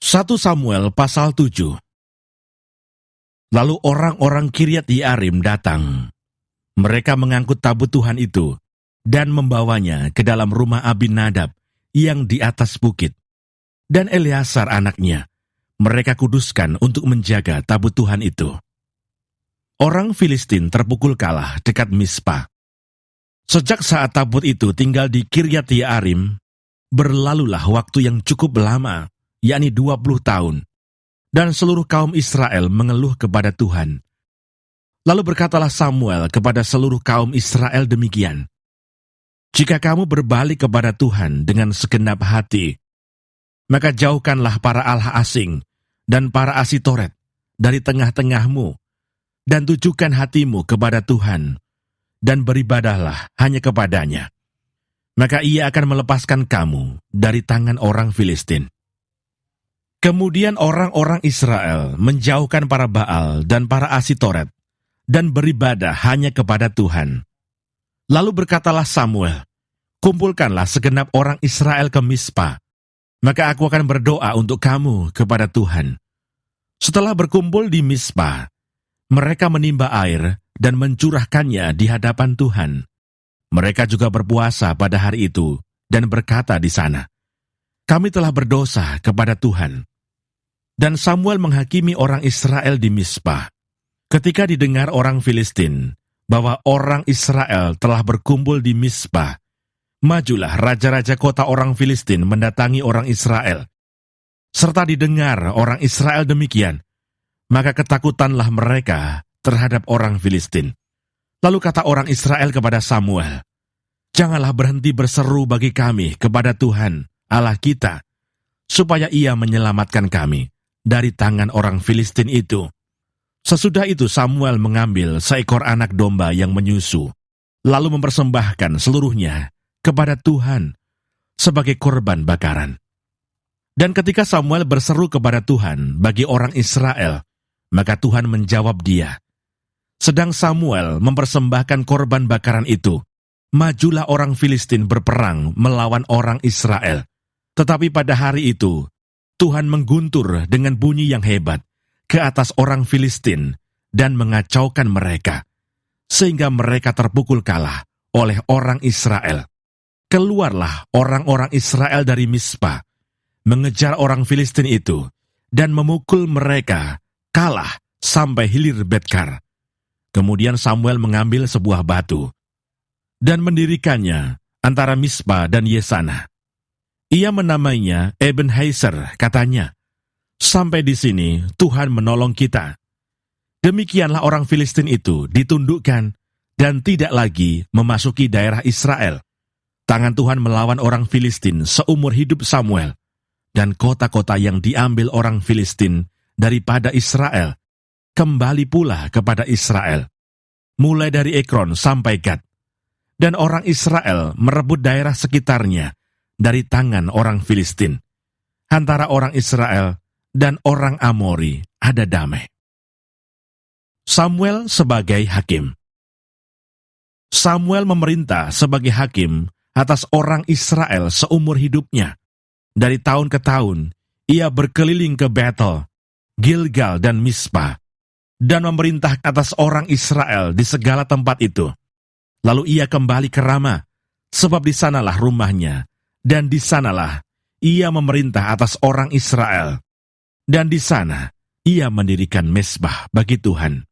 1 Samuel pasal 7. Lalu orang-orang Kiryat Yearim datang. Mereka mengangkut tabut Tuhan itu dan membawanya ke dalam rumah Abinadab yang di atas bukit. Dan Eleazar anaknya, mereka kuduskan untuk menjaga tabut Tuhan itu. Orang Filistin terpukul kalah dekat Mispa. Sejak saat tabut itu tinggal di Kiryat Yearim, berlalulah waktu yang cukup lama, yakni 20 tahun. Dan seluruh kaum Israel mengeluh kepada Tuhan. Lalu berkatalah Samuel kepada seluruh kaum Israel demikian, "Jika kamu berbalik kepada Tuhan dengan segenap hati, maka jauhkanlah para allah asing dan para Asitoret dari tengah-tengahmu, dan tujukan hatimu kepada Tuhan, dan beribadahlah hanya kepadanya. Maka ia akan melepaskan kamu dari tangan orang Filistin." Kemudian orang-orang Israel menjauhkan para Baal dan para Asitoret, dan beribadah hanya kepada Tuhan. Lalu berkatalah Samuel, "Kumpulkanlah segenap orang Israel ke Mispa, maka aku akan berdoa untuk kamu kepada Tuhan." Setelah berkumpul di Mispa, mereka menimba air dan mencurahkannya di hadapan Tuhan. Mereka juga berpuasa pada hari itu dan berkata di sana, "Kami telah berdosa kepada Tuhan." Dan Samuel menghakimi orang Israel di Mispa. Ketika didengar orang Filistin bahwa orang Israel telah berkumpul di Mispa, majulah raja-raja kota orang Filistin mendatangi orang Israel. Serta didengar orang Israel demikian, maka ketakutanlah mereka terhadap orang Filistin. Lalu kata orang Israel kepada Samuel, "Janganlah berhenti berseru bagi kami kepada Tuhan, Allah kita, supaya ia menyelamatkan kami dari tangan orang Filistin itu." Sesudah itu Samuel mengambil seekor anak domba yang menyusu, lalu mempersembahkan seluruhnya kepada Tuhan sebagai korban bakaran. Dan ketika Samuel berseru kepada Tuhan bagi orang Israel, maka Tuhan menjawab dia. Sedang Samuel mempersembahkan korban bakaran itu, majulah orang Filistin berperang melawan orang Israel. Tetapi pada hari itu, Tuhan mengguntur dengan bunyi yang hebat ke atas orang Filistin dan mengacaukan mereka, sehingga mereka terpukul kalah oleh orang Israel. Keluarlah orang-orang Israel dari Mispa, mengejar orang Filistin itu, dan memukul mereka kalah sampai hilir Betkar. Kemudian Samuel mengambil sebuah batu dan mendirikannya antara Mispa dan Yesana. Ia menamainya Ebenezer, katanya, "Sampai di sini Tuhan menolong kita." Demikianlah orang Filistin itu ditundukkan dan tidak lagi memasuki daerah Israel. Tangan Tuhan melawan orang Filistin seumur hidup Samuel, dan kota-kota yang diambil orang Filistin daripada Israel kembali pula kepada Israel, mulai dari Ekron sampai Gad. Dan orang Israel merebut daerah sekitarnya dari tangan orang Filistin. Antara orang Israel dan orang Amori ada damai. Samuel sebagai hakim. Samuel memerintah sebagai hakim atas orang Israel seumur hidupnya. Dari tahun ke tahun, ia berkeliling ke Betel, Gilgal dan Mispa, dan memerintah atas orang Israel di segala tempat itu. Lalu ia kembali ke Rama, sebab di sanalah rumahnya, dan di sanalah ia memerintah atas orang Israel. Dan di sana ia mendirikan mezbah bagi Tuhan.